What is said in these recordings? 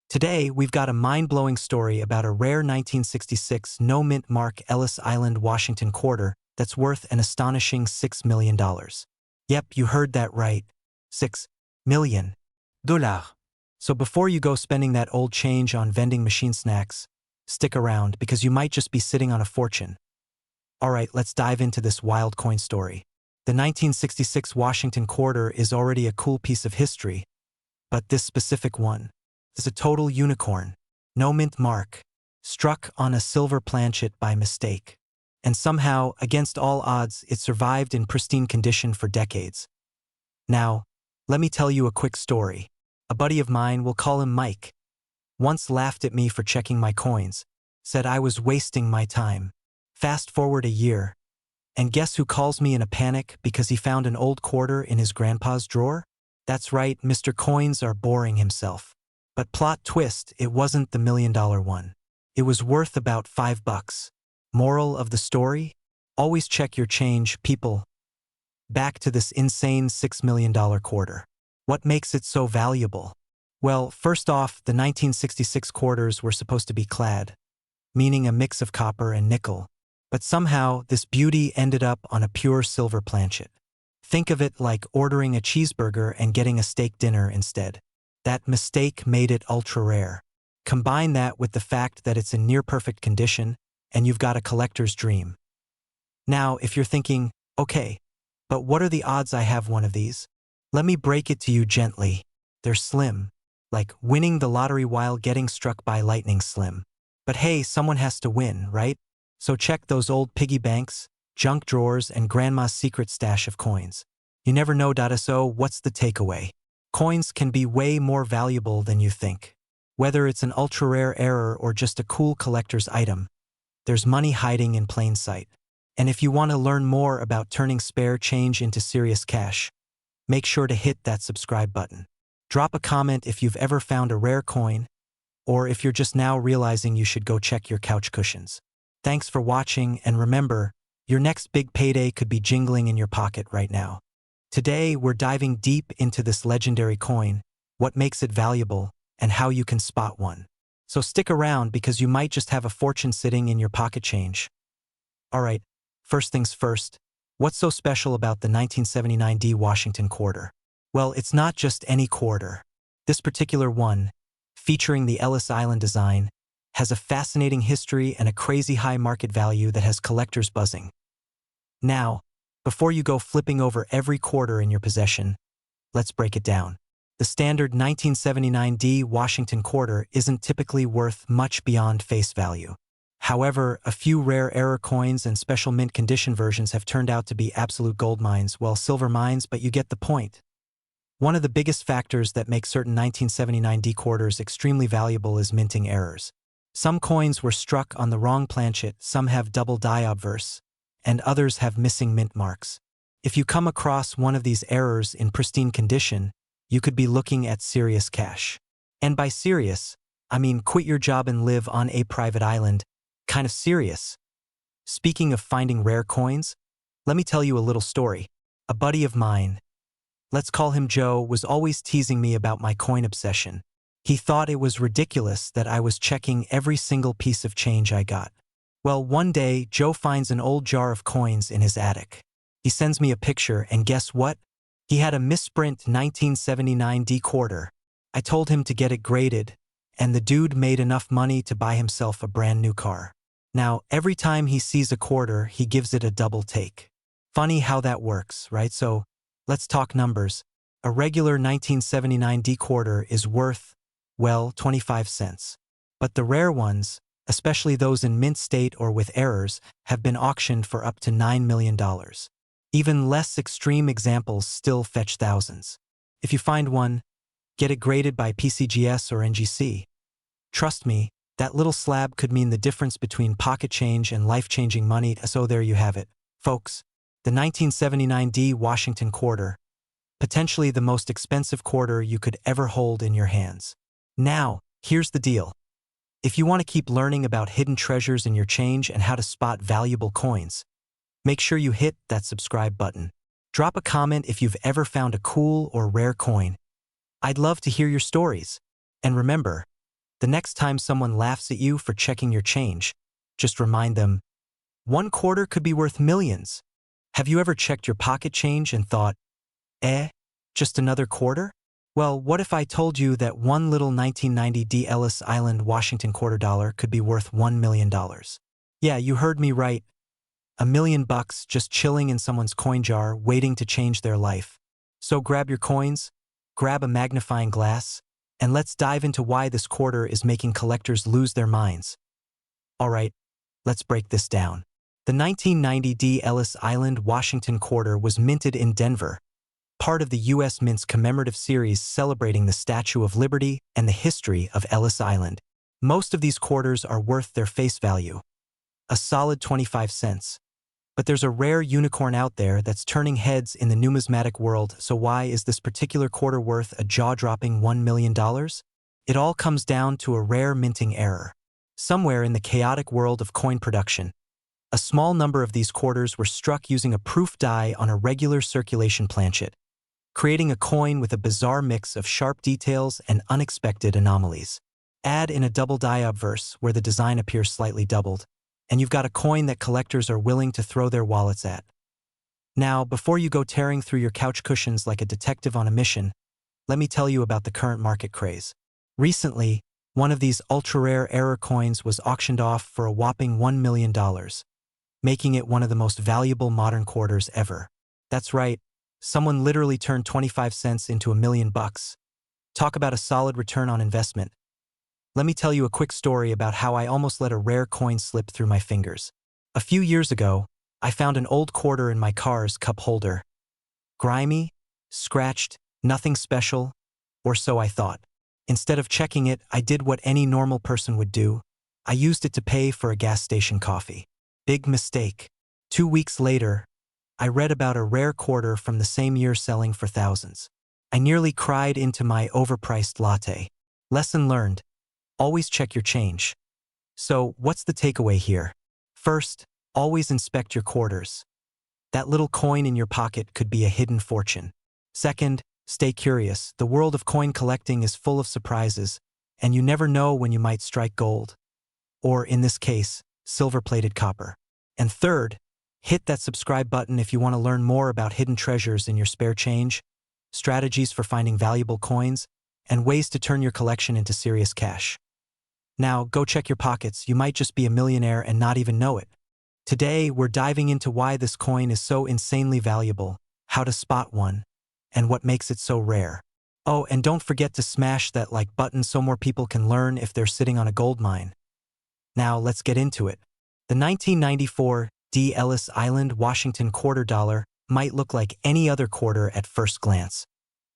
Today, we've got a mind-blowing story about a rare 1966 no-mint mark Ellis Island, Washington quarter that's worth an astonishing $6 million. Yep, you heard that right. $6 million. So before you go spending that old change on vending machine snacks, stick around because you might just be sitting on a fortune. Alright, let's dive into this wild coin story. The 1966 Washington quarter is already a cool piece of history, but this specific one is a total unicorn. No mint mark, struck on a silver planchet by mistake. And somehow, against all odds, it survived in pristine condition for decades. Now, let me tell you a quick story. A buddy of mine, we'll call him Mike, once laughed at me for checking my coins, said I was wasting my time. Fast forward a year, and guess who calls me in a panic because he found an old quarter in his grandpa's drawer? That's right, Mr. Coins are boring himself. But plot twist, it wasn't the $1 million one. It was worth about $5. Moral of the story? Always check your change, people. Back to this insane $6 million quarter. What makes it so valuable? Well, first off, the 1966 quarters were supposed to be clad, meaning a mix of copper and nickel. But somehow, this beauty ended up on a pure silver planchet. Think of it like ordering a cheeseburger and getting a steak dinner instead. That mistake made it ultra-rare. Combine that with the fact that it's in near-perfect condition, and you've got a collector's dream. Now, if you're thinking, okay, but what are the odds I have one of these? Let me break it to you gently. They're slim. Like winning the lottery while getting struck by lightning slim. But hey, someone has to win, right? So check those old piggy banks, junk drawers, and grandma's secret stash of coins. You never know. So what's the takeaway? Coins can be way more valuable than you think. Whether it's an ultra-rare error or just a cool collector's item, there's money hiding in plain sight. And if you want to learn more about turning spare change into serious cash, make sure to hit that subscribe button. Drop a comment if you've ever found a rare coin, or if you're just now realizing you should go check your couch cushions. Thanks for watching, and remember, your next big payday could be jingling in your pocket right now. Today, we're diving deep into this legendary coin, what makes it valuable, and how you can spot one. So stick around because you might just have a fortune sitting in your pocket change. Alright, first things first, what's so special about the 1979 Washington quarter? Well, it's not just any quarter. This particular one, featuring the Ellis Island design, has a fascinating history and a crazy high market value that has collectors buzzing. Now, before you go flipping over every quarter in your possession, let's break it down. The standard 1979 Washington quarter isn't typically worth much beyond face value. However, a few rare error coins and special mint condition versions have turned out to be absolute gold mines, well, silver mines, but you get the point. One of the biggest factors that make certain 1979 quarters extremely valuable is minting errors. Some coins were struck on the wrong planchet, some have double die obverse, and others have missing mint marks. If you come across one of these errors in pristine condition, you could be looking at serious cash. And by serious, I mean quit your job and live on a private island, kind of serious. Speaking of finding rare coins, let me tell you a little story. A buddy of mine, let's call him Joe, was always teasing me about my coin obsession. He thought it was ridiculous that I was checking every single piece of change I got. Well, one day, Joe finds an old jar of coins in his attic. He sends me a picture, and guess what? He had a misprint 1979 quarter. I told him to get it graded, and the dude made enough money to buy himself a brand new car. Now, every time he sees a quarter, he gives it a double take. Funny how that works, right? So, let's talk numbers. A regular 1979 quarter is worth, well, 25 cents. But the rare ones, especially those in mint state or with errors, have been auctioned for up to $9 million. Even less extreme examples still fetch thousands. If you find one, get it graded by PCGS or NGC. Trust me, that little slab could mean the difference between pocket change and life-changing money. So there you have it, folks. The 1979 Washington quarter, potentially the most expensive quarter you could ever hold in your hands. Now, here's the deal. If you want to keep learning about hidden treasures in your change and how to spot valuable coins, make sure you hit that subscribe button. Drop a comment if you've ever found a cool or rare coin. I'd love to hear your stories. And remember, The next time someone laughs at you for checking your change, just remind them, 1 quarter could be worth millions. Have you ever checked your pocket change and thought, just another quarter? Well, what if I told you that one little 1990 D. Ellis Island, Washington $1/4 could be worth $1 million? Yeah, you heard me right. $1 million just chilling in someone's coin jar waiting to change their life. So grab your coins, grab a magnifying glass, and let's dive into why this quarter is making collectors lose their minds. All right, let's break this down. The 1990 D. Ellis Island, Washington quarter was minted in Denver, part of the U.S. Mint's commemorative series celebrating the Statue of Liberty and the history of Ellis Island. Most of these quarters are worth their face value, a solid 25 cents. But there's a rare unicorn out there that's turning heads in the numismatic world, so why is this particular quarter worth a jaw-dropping $1 million? It all comes down to a rare minting error. Somewhere in the chaotic world of coin production, a small number of these quarters were struck using a proof die on a regular circulation planchet, creating a coin with a bizarre mix of sharp details and unexpected anomalies. Add in a double die obverse where the design appears slightly doubled, and you've got a coin that collectors are willing to throw their wallets at. Now, before you go tearing through your couch cushions like a detective on a mission, let me tell you about the current market craze. Recently, one of these ultra-rare error coins was auctioned off for a whopping $1 million, making it one of the most valuable modern quarters ever. That's right, someone literally turned 25 cents into $1 million. Talk about a solid return on investment. Let me tell you a quick story about how I almost let a rare coin slip through my fingers. A few years ago, I found an old quarter in my car's cup holder. Grimy, scratched, nothing special, or so I thought. Instead of checking it, I did what any normal person would do. I used it to pay for a gas station coffee. Big mistake. 2 weeks later, I read about a rare quarter from the same year selling for thousands. I nearly cried into my overpriced latte. Lesson learned. Always check your change. So, what's the takeaway here? First, always inspect your quarters. That little coin in your pocket could be a hidden fortune. Second, stay curious. The world of coin collecting is full of surprises, and you never know when you might strike gold. Or, in this case, silver-plated copper. And third, hit that subscribe button if you want to learn more about hidden treasures in your spare change, strategies for finding valuable coins, and ways to turn your collection into serious cash. Now, go check your pockets. You might just be a millionaire and not even know it. Today, we're diving into why this coin is so insanely valuable, how to spot one, and what makes it so rare. Oh, and don't forget to smash that like button so more people can learn if they're sitting on a gold mine. Now, let's get into it. The 1994 D. Ellis Island, Washington $1/4 might look like any other quarter at first glance,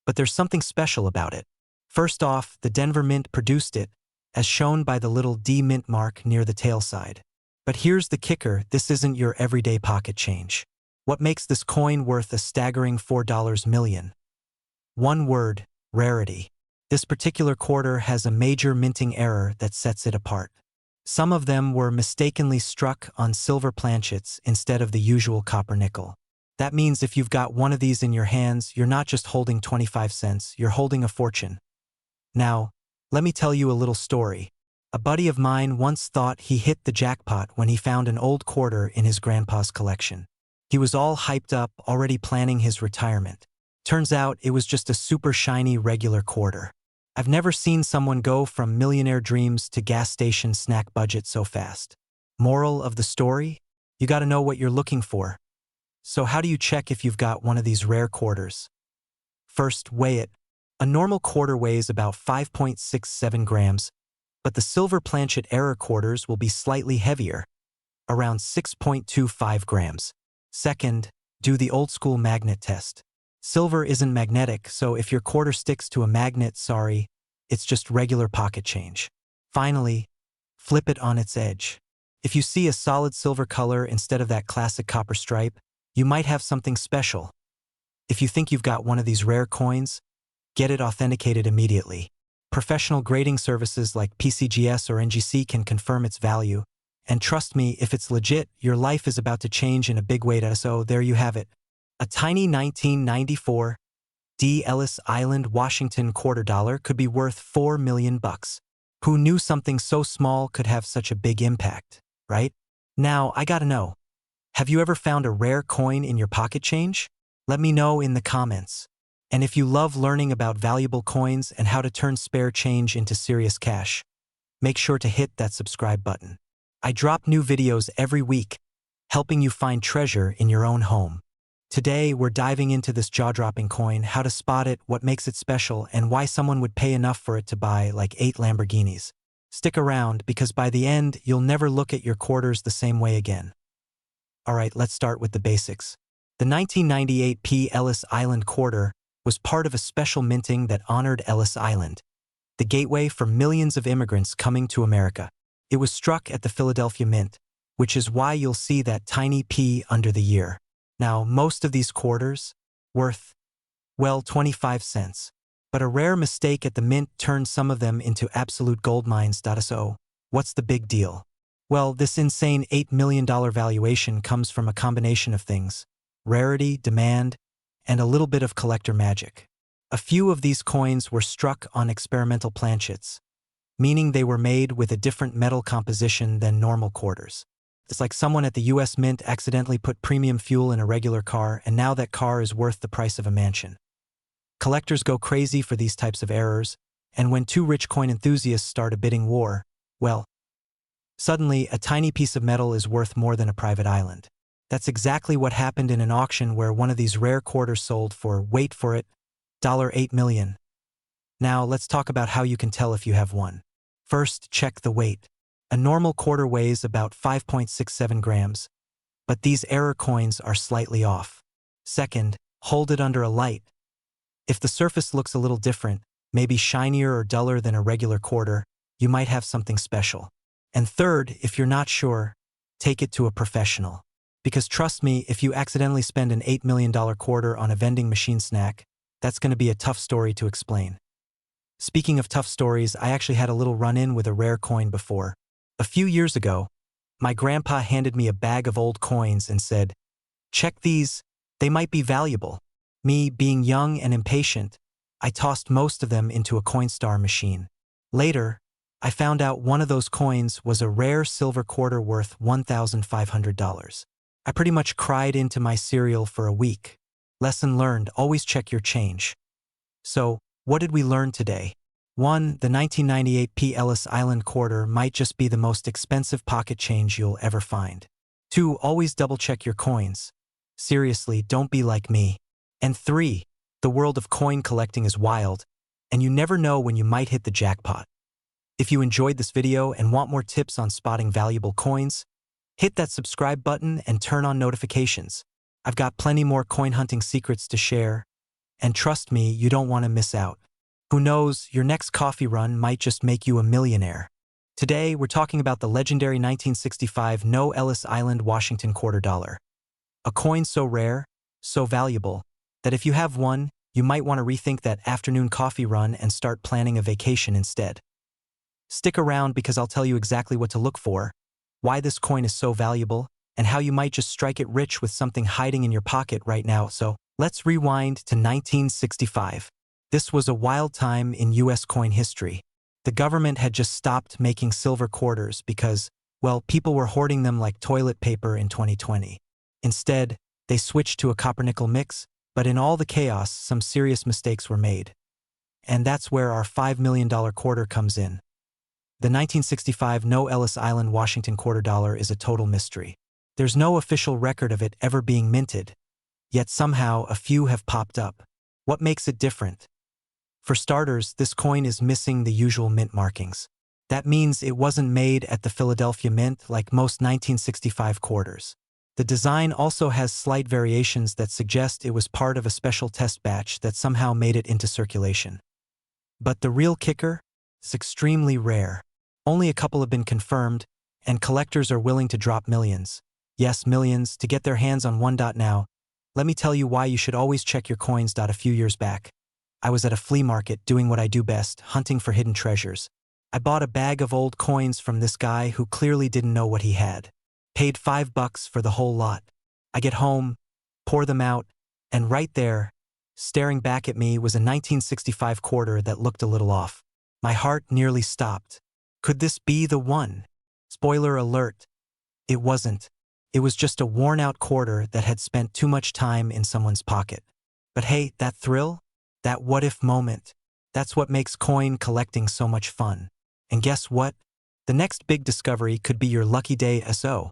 but there's something special about it. First off, the Denver Mint produced it, as shown by the little D mint mark near the tail side. But here's the kicker, this isn't your everyday pocket change. What makes this coin worth a staggering $4 million? One word, rarity. This particular quarter has a major minting error that sets it apart. Some of them were mistakenly struck on silver planchets instead of the usual copper nickel. That means if you've got one of these in your hands, you're not just holding 25 cents, you're holding a fortune. Now, let me tell you a little story. A buddy of mine once thought he hit the jackpot when he found an old quarter in his grandpa's collection. He was all hyped up, already planning his retirement. Turns out it was just a super shiny regular quarter. I've never seen someone go from millionaire dreams to gas station snack budget so fast. Moral of the story? You gotta know what you're looking for. So how do you check if you've got one of these rare quarters? First, weigh it. A normal quarter weighs about 5.67 grams, but the silver planchet error quarters will be slightly heavier, around 6.25 grams. Second, do the old-school magnet test. Silver isn't magnetic, so if your quarter sticks to a magnet, sorry, it's just regular pocket change. Finally, flip it on its edge. If you see a solid silver color instead of that classic copper stripe, you might have something special. If you think you've got one of these rare coins, get it authenticated immediately. Professional grading services like PCGS or NGC can confirm its value. And trust me, if it's legit, your life is about to change in a big way. So there you have it. A tiny 1994 D. Ellis Island, Washington $1/4 could be worth $4 million. Who knew something so small could have such a big impact, right? Now, I gotta know, have you ever found a rare coin in your pocket change? Let me know in the comments. And if you love learning about valuable coins and how to turn spare change into serious cash, make sure to hit that subscribe button. I drop new videos every week, helping you find treasure in your own home. Today, we're diving into this jaw-dropping coin, how to spot it, what makes it special, and why someone would pay enough for it to buy like 8 Lamborghinis. Stick around, because by the end, you'll never look at your quarters the same way again. Alright, let's start with the basics. The 1998 P. Ellis Island quarter was part of a special minting that honored Ellis Island, the gateway for millions of immigrants coming to America. It was struck at the Philadelphia Mint, which is why you'll see that tiny P under the year. Now, most of these quarters, worth, well, 25 cents. But a rare mistake at the Mint turned some of them into absolute gold mines. So, what's the big deal? Well, this insane $8 million valuation comes from a combination of things: rarity, demand, and a little bit of collector magic. A few of these coins were struck on experimental planchets, meaning they were made with a different metal composition than normal quarters. It's like someone at the US Mint accidentally put premium fuel in a regular car, and now that car is worth the price of a mansion. Collectors go crazy for these types of errors, and when two rich coin enthusiasts start a bidding war, well, suddenly a tiny piece of metal is worth more than a private island. That's exactly what happened in an auction where one of these rare quarters sold for, wait for it, $8 million. Now, let's talk about how you can tell if you have one. First, check the weight. A normal quarter weighs about 5.67 grams, but these error coins are slightly off. Second, hold it under a light. If the surface looks a little different, maybe shinier or duller than a regular quarter, you might have something special. And third, if you're not sure, take it to a professional. Because trust me, if you accidentally spend an $8 million quarter on a vending machine snack, that's going to be a tough story to explain. Speaking of tough stories, I actually had a little run-in with a rare coin before. A few years ago, my grandpa handed me a bag of old coins and said, "Check these, they might be valuable." Me, being young and impatient, I tossed most of them into a Coinstar machine. Later, I found out one of those coins was a rare silver quarter worth $1,500. I pretty much cried into my cereal for a week. Lesson learned, always check your change. So, what did we learn today? 1. The 1998 P. Ellis Island quarter might just be the most expensive pocket change you'll ever find. 2. Always double-check your coins. Seriously, don't be like me. And 3. The world of coin collecting is wild, and you never know when you might hit the jackpot. If you enjoyed this video and want more tips on spotting valuable coins, hit that subscribe button and turn on notifications. I've got plenty more coin hunting secrets to share, and trust me, you don't want to miss out. Who knows, your next coffee run might just make you a millionaire. Today, we're talking about the legendary 1965 No Ellis Island Washington quarter dollar. A coin so rare, so valuable, that if you have one, you might want to rethink that afternoon coffee run and start planning a vacation instead. Stick around because I'll tell you exactly what to look for, why this coin is so valuable, and how you might just strike it rich with something hiding in your pocket right now. So, let's rewind to 1965. This was a wild time in US coin history. The government had just stopped making silver quarters because, well, people were hoarding them like toilet paper in 2020. Instead, they switched to a copper-nickel mix, but in all the chaos, some serious mistakes were made. And that's where our $5 million quarter comes in. The 1965 No Ellis Island Washington quarter dollar is a total mystery. There's no official record of it ever being minted, yet somehow a few have popped up. What makes it different? For starters, this coin is missing the usual mint markings. That means it wasn't made at the Philadelphia Mint like most 1965 quarters. The design also has slight variations that suggest it was part of a special test batch that somehow made it into circulation. But the real kicker? It's extremely rare. Only a couple have been confirmed, and collectors are willing to drop millions. Yes, millions, to get their hands on one. Now, let me tell you why you should always check your coins. A few years back, I was at a flea market doing what I do best, hunting for hidden treasures. I bought a bag of old coins from this guy who clearly didn't know what he had. Paid $5 for the whole lot. I get home, pour them out, and right there, staring back at me, was a 1965 quarter that looked a little off. My heart nearly stopped. Could this be the one? Spoiler alert, it wasn't. It was just a worn-out quarter that had spent too much time in someone's pocket. But hey, that thrill? That what-if moment? That's what makes coin collecting so much fun. And guess what? The next big discovery could be your lucky day SO.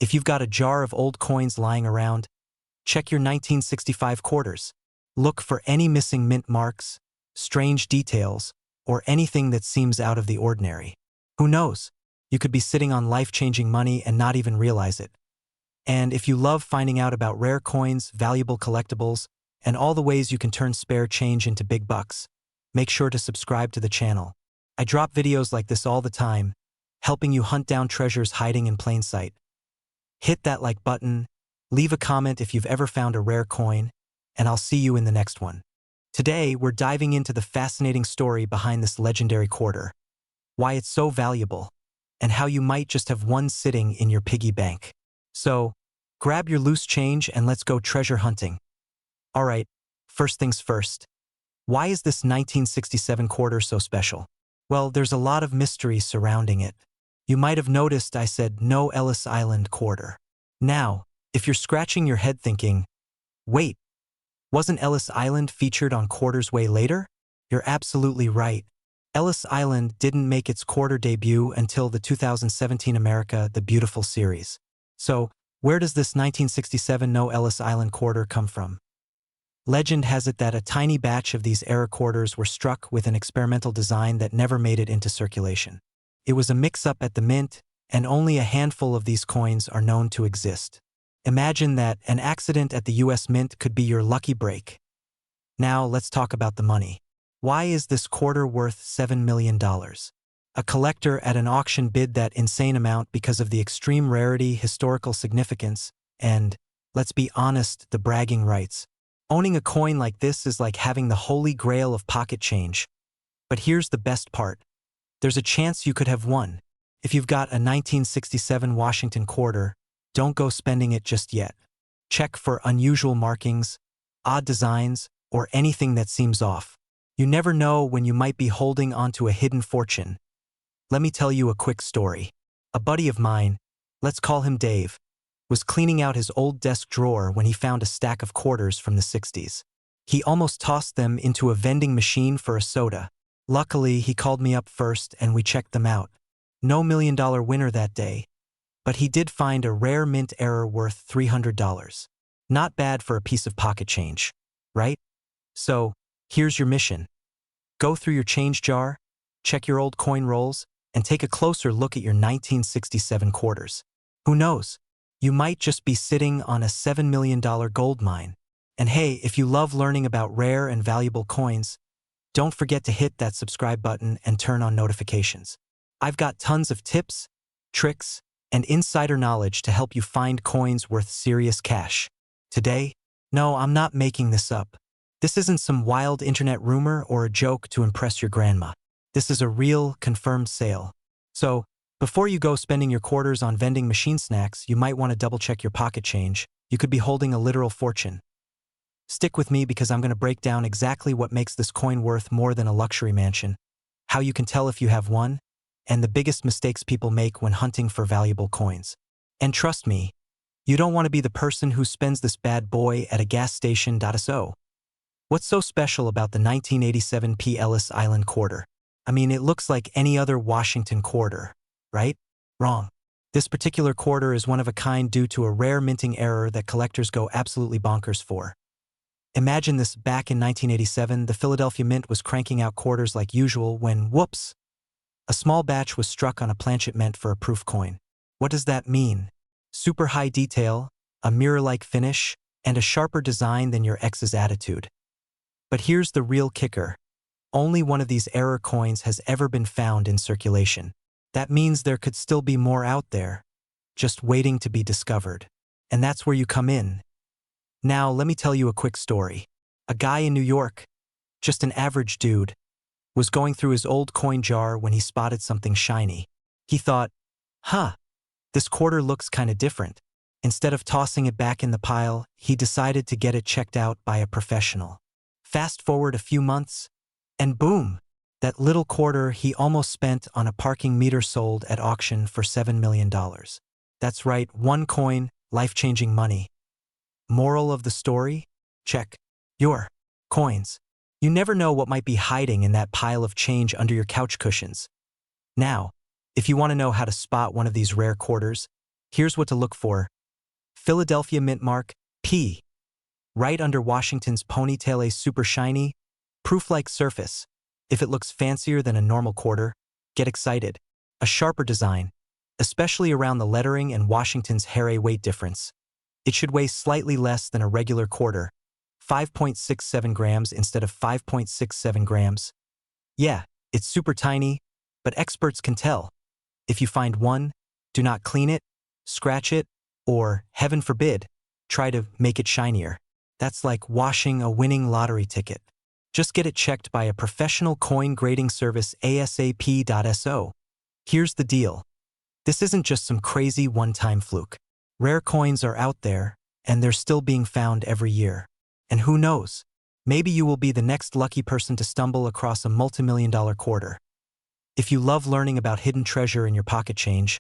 If you've got a jar of old coins lying around, check your 1965 quarters. Look for any missing mint marks, strange details, or anything that seems out of the ordinary. Who knows? You could be sitting on life-changing money and not even realize it. And if you love finding out about rare coins, valuable collectibles, and all the ways you can turn spare change into big bucks, make sure to subscribe to the channel. I drop videos like this all the time, helping you hunt down treasures hiding in plain sight. Hit that like button, leave a comment if you've ever found a rare coin, and I'll see you in the next one. Today, we're diving into the fascinating story behind this legendary quarter, why it's so valuable, and how you might just have one sitting in your piggy bank. So, grab your loose change and let's go treasure hunting. Alright, first things first. Why is this 1967 quarter so special? Well, there's a lot of mystery surrounding it. You might have noticed I said no Ellis Island quarter. Now, if you're scratching your head thinking, wait, wasn't Ellis Island featured on Quarters way later? You're absolutely right. Ellis Island didn't make its quarter debut until the 2017 America the Beautiful series. So, where does this 1967 no Ellis Island quarter come from? Legend has it that a tiny batch of these error quarters were struck with an experimental design that never made it into circulation. It was a mix-up at the mint, and only a handful of these coins are known to exist. Imagine that an accident at the US Mint could be your lucky break. Now let's talk about the money. Why is this quarter worth $7 million? A collector at an auction bid that insane amount because of the extreme rarity, historical significance, and, let's be honest, the bragging rights. Owning a coin like this is like having the holy grail of pocket change. But here's the best part. There's a chance you could have won. If you've got a 1967 Washington quarter, don't go spending it just yet. Check for unusual markings, odd designs, or anything that seems off. You never know when you might be holding onto a hidden fortune. Let me tell you a quick story. A buddy of mine, let's call him Dave, was cleaning out his old desk drawer when he found a stack of quarters from the 60s. He almost tossed them into a vending machine for a soda. Luckily, he called me up first and we checked them out. No million-dollar winner that day, but he did find a rare mint error worth $300. Not bad for a piece of pocket change, right? So, here's your mission. Go through your change jar, check your old coin rolls, and take a closer look at your 1967 quarters. Who knows? You might just be sitting on a $7 million gold mine. And hey, if you love learning about rare and valuable coins, don't forget to hit that subscribe button and turn on notifications. I've got tons of tips, tricks, and insider knowledge to help you find coins worth serious cash. Today? No, I'm not making this up. This isn't some wild internet rumor or a joke to impress your grandma. This is a real, confirmed sale. So, before you go spending your quarters on vending machine snacks, you might want to double-check your pocket change. You could be holding a literal fortune. Stick with me because I'm going to break down exactly what makes this coin worth more than a luxury mansion, how you can tell if you have one, and the biggest mistakes people make when hunting for valuable coins. And trust me, you don't want to be the person who spends this bad boy at a gas station. So, what's so special about the 1987 P. Ellis Island quarter? I mean, it looks like any other Washington quarter, right? Wrong. This particular quarter is one of a kind due to a rare minting error that collectors go absolutely bonkers for. Imagine this: back in 1987, the Philadelphia Mint was cranking out quarters like usual when, whoops, a small batch was struck on a planchet meant for a proof coin. What does that mean? Super high detail, a mirror-like finish, and a sharper design than your ex's attitude. But here's the real kicker. Only one of these error coins has ever been found in circulation. That means there could still be more out there, just waiting to be discovered. And that's where you come in. Now, let me tell you a quick story. A guy in New York, just an average dude, was going through his old coin jar when he spotted something shiny. He thought, this quarter looks kinda different. Instead of tossing it back in the pile, he decided to get it checked out by a professional. Fast forward a few months, and boom! That little quarter he almost spent on a parking meter sold at auction for $7 million. That's right, one coin, life-changing money. Moral of the story? Check your coins. You never know what might be hiding in that pile of change under your couch cushions. Now, if you want to know how to spot one of these rare quarters, here's what to look for. Philadelphia Mint Mark, P. Right under Washington's ponytail, a super shiny, proof-like surface. If it looks fancier than a normal quarter, get excited. A sharper design, especially around the lettering and Washington's hair weight difference. It should weigh slightly less than a regular quarter, 5.67 grams instead of 5.67 grams. Yeah, it's super tiny, but experts can tell. If you find one, do not clean it, scratch it, or, heaven forbid, try to make it shinier. That's like washing a winning lottery ticket. Just get it checked by a professional coin grading service ASAP.so. Here's the deal. This isn't just some crazy one-time fluke. Rare coins are out there, and they're still being found every year. And who knows? Maybe you will be the next lucky person to stumble across a multi-million-dollar quarter. If you love learning about hidden treasure in your pocket change,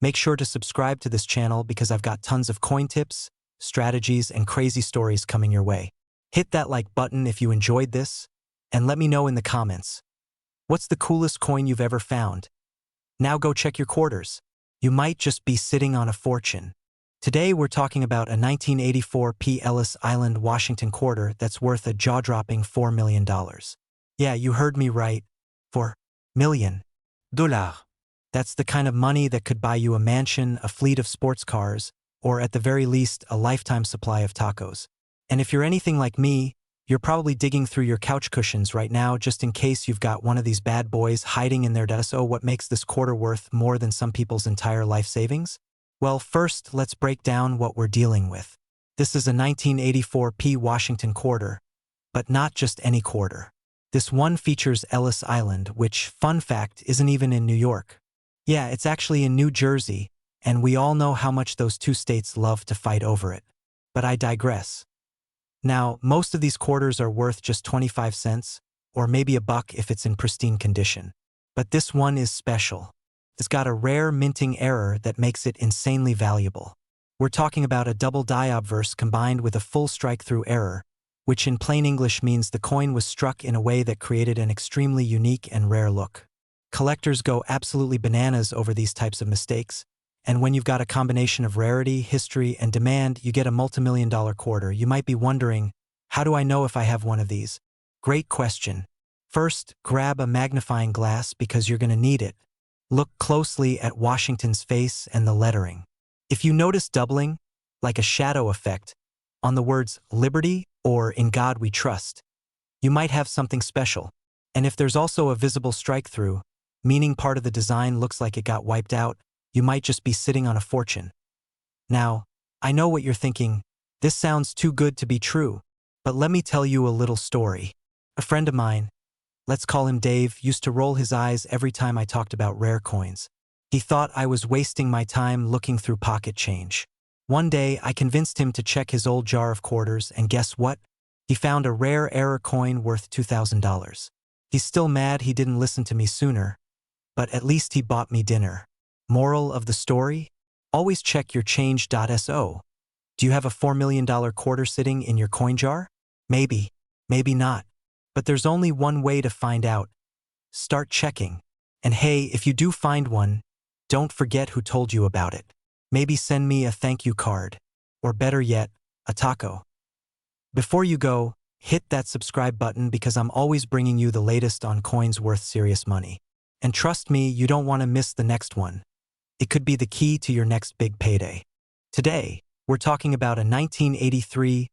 make sure to subscribe to this channel because I've got tons of coin tips, strategies, and crazy stories coming your way. Hit that like button if you enjoyed this, and let me know in the comments. What's the coolest coin you've ever found? Now go check your quarters. You might just be sitting on a fortune. Today we're talking about a 1984 P. Ellis Island, Washington quarter that's worth a jaw-dropping $4 million. Yeah, you heard me right. $4 million. That's the kind of money that could buy you a mansion, a fleet of sports cars, or at the very least, a lifetime supply of tacos. And if you're anything like me, you're probably digging through your couch cushions right now just in case you've got one of these bad boys hiding in there. So what makes this quarter worth more than some people's entire life savings? Well, first, let's break down what we're dealing with. This is a 1984 P. Washington quarter, but not just any quarter. This one features Ellis Island, which, fun fact, isn't even in New York. Yeah, it's actually in New Jersey, and we all know how much those two states love to fight over it. But I digress. Now, most of these quarters are worth just 25 cents, or maybe a buck if it's in pristine condition. But this one is special. It's got a rare minting error that makes it insanely valuable. We're talking about a double die obverse combined with a full strike-through error, which in plain English means the coin was struck in a way that created an extremely unique and rare look. Collectors go absolutely bananas over these types of mistakes, and when you've got a combination of rarity, history, and demand, you get a multi-million-dollar quarter. You might be wondering, how do I know if I have one of these? Great question. First, grab a magnifying glass because you're going to need it. Look closely at Washington's face and the lettering. If you notice doubling, like a shadow effect, on the words Liberty or In God We Trust, you might have something special. And if there's also a visible strike-through, meaning part of the design looks like it got wiped out, you might just be sitting on a fortune. Now, I know what you're thinking. This sounds too good to be true. But let me tell you a little story. A friend of mine, let's call him Dave, used to roll his eyes every time I talked about rare coins. He thought I was wasting my time looking through pocket change. One day, I convinced him to check his old jar of quarters, and guess what? He found a rare error coin worth $2,000. He's still mad he didn't listen to me sooner, but at least he bought me dinner. Moral of the story? Always check your change.so. Do you have a $4 million quarter sitting in your coin jar? Maybe, maybe not. But there's only one way to find out. Start checking. And hey, if you do find one, don't forget who told you about it. Maybe send me a thank you card. Or better yet, a taco. Before you go, hit that subscribe button because I'm always bringing you the latest on coins worth serious money. And trust me, you don't want to miss the next one. It could be the key to your next big payday. Today, we're talking about a 1983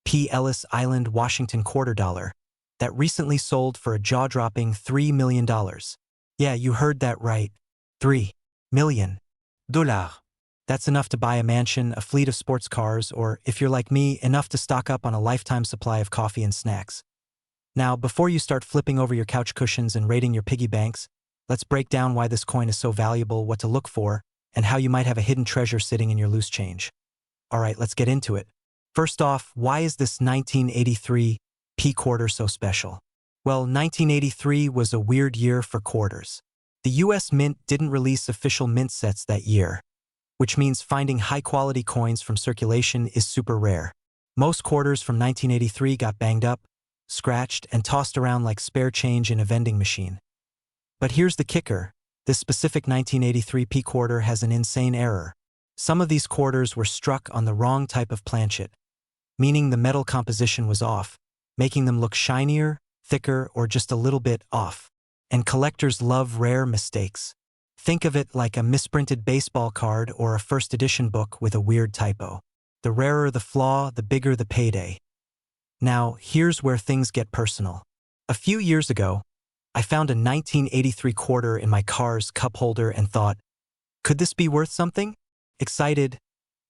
P. Ellis Island, Washington quarter dollar that recently sold for a jaw-dropping $3 million. Yeah, you heard that right. $3 million. That's enough to buy a mansion, a fleet of sports cars, or, if you're like me, enough to stock up on a lifetime supply of coffee and snacks. Now, before you start flipping over your couch cushions and raiding your piggy banks, let's break down why this coin is so valuable, what to look for, and how you might have a hidden treasure sitting in your loose change. All right, let's get into it. First off, why is this 1983 P quarter so special? Well, 1983 was a weird year for quarters. The US Mint didn't release official mint sets that year, which means finding high-quality coins from circulation is super rare. Most quarters from 1983 got banged up, scratched, and tossed around like spare change in a vending machine. But here's the kicker. This specific 1983 P quarter has an insane error. Some of these quarters were struck on the wrong type of planchet, meaning the metal composition was off, making them look shinier, thicker, or just a little bit off. And collectors love rare mistakes. Think of it like a misprinted baseball card or a first edition book with a weird typo. The rarer the flaw, the bigger the payday. Now, here's where things get personal. A few years ago, I found a 1983 quarter in my car's cup holder and thought, could this be worth something? Excited,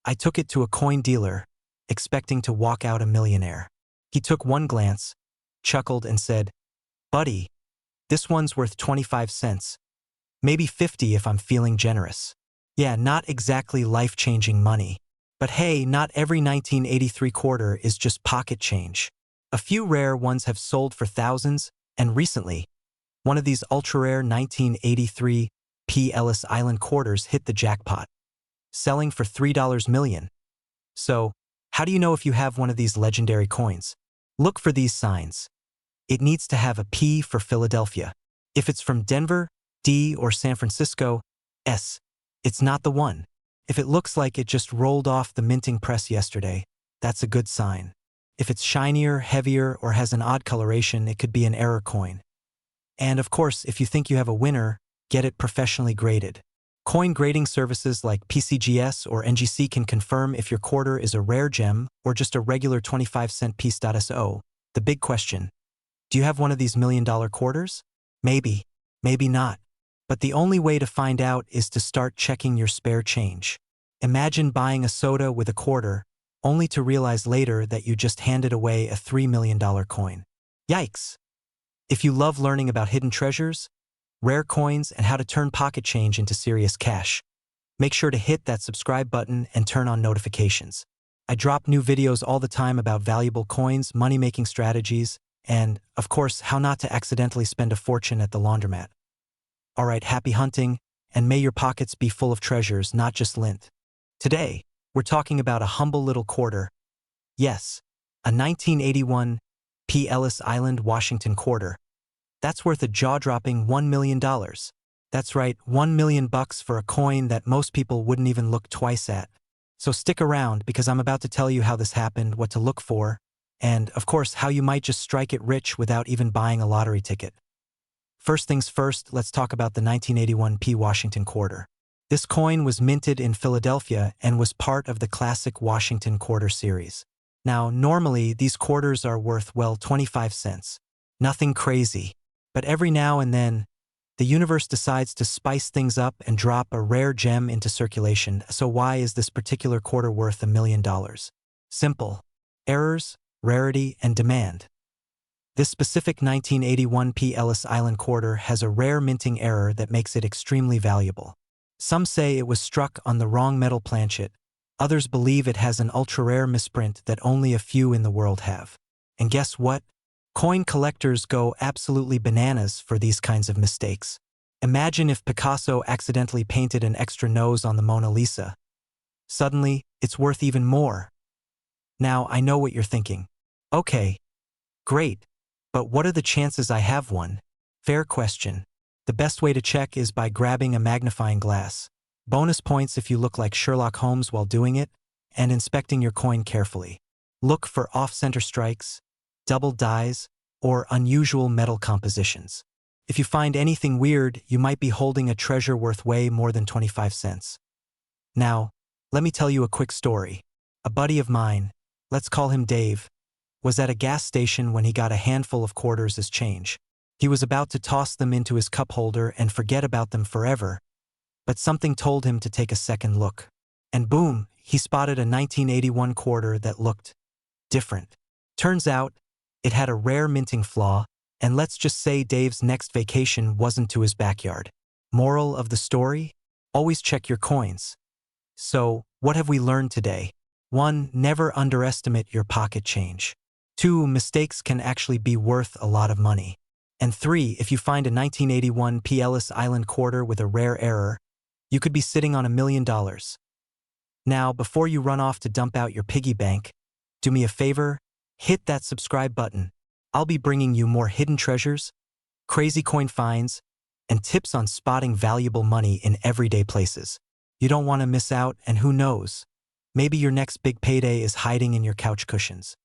I took it to a coin dealer, expecting to walk out a millionaire. He took one glance, chuckled, and said, "Buddy, this one's worth 25 cents. Maybe 50 if I'm feeling generous." Yeah, not exactly life-changing money. But hey, not every 1983 quarter is just pocket change. A few rare ones have sold for thousands, and recently, one of these ultra-rare 1983 P. Ellis Island quarters hit the jackpot, selling for $3 million. So, how do you know if you have one of these legendary coins? Look for these signs. It needs to have a P for Philadelphia. If it's from Denver, D, or San Francisco, S, it's not the one. If it looks like it just rolled off the minting press yesterday, that's a good sign. If it's shinier, heavier, or has an odd coloration, it could be an error coin. And of course, if you think you have a winner, get it professionally graded. Coin grading services like PCGS or NGC can confirm if your quarter is a rare gem or just a regular 25-cent piece. So, the big question, do you have one of these million-dollar quarters? Maybe, maybe not. But the only way to find out is to start checking your spare change. Imagine buying a soda with a quarter, only to realize later that you just handed away a $3 million coin. Yikes! If you love learning about hidden treasures, rare coins, and how to turn pocket change into serious cash, make sure to hit that subscribe button and turn on notifications. I drop new videos all the time about valuable coins, money-making strategies, and, of course, how not to accidentally spend a fortune at the laundromat. Alright, happy hunting, and may your pockets be full of treasures, not just lint. Today, we're talking about a humble little quarter. Yes, a 1981 P. Ellis Island, Washington quarter. That's worth a jaw-dropping $1 million. That's right, $1 million for a coin that most people wouldn't even look twice at. So stick around because I'm about to tell you how this happened, what to look for, and, of course, how you might just strike it rich without even buying a lottery ticket. First things first, let's talk about the 1981 P. Washington quarter. This coin was minted in Philadelphia and was part of the classic Washington quarter series. Now, normally, these quarters are worth, well, 25 cents. Nothing crazy. But every now and then, the universe decides to spice things up and drop a rare gem into circulation. So why is this particular quarter worth $1 million? Simple. Errors, rarity, and demand. This specific 1981 P. Ellis Island quarter has a rare minting error that makes it extremely valuable. Some say it was struck on the wrong metal planchet. Others believe it has an ultra-rare misprint that only a few in the world have. And guess what? Coin collectors go absolutely bananas for these kinds of mistakes. Imagine if Picasso accidentally painted an extra nose on the Mona Lisa. Suddenly, it's worth even more. Now, I know what you're thinking. Okay, great, but what are the chances I have one? Fair question. The best way to check is by grabbing a magnifying glass. Bonus points if you look like Sherlock Holmes while doing it, and inspecting your coin carefully. Look for off-center strikes, double dies, or unusual metal compositions. If you find anything weird, you might be holding a treasure worth way more than 25 cents. Now, let me tell you a quick story. A buddy of mine, let's call him Dave, was at a gas station when he got a handful of quarters as change. He was about to toss them into his cup holder and forget about them forever, but something told him to take a second look. And boom, he spotted a 1981 quarter that looked different. Turns out, it had a rare minting flaw, and let's just say Dave's next vacation wasn't to his backyard. Moral of the story? Always check your coins. So, what have we learned today? 1. Never underestimate your pocket change. 2. Mistakes can actually be worth a lot of money. And 3, if you find a 1981 P. Ellis Island quarter with a rare error, you could be sitting on $1 million. Now, before you run off to dump out your piggy bank, do me a favor, hit that subscribe button. I'll be bringing you more hidden treasures, crazy coin finds, and tips on spotting valuable money in everyday places. You don't want to miss out, and who knows, maybe your next big payday is hiding in your couch cushions.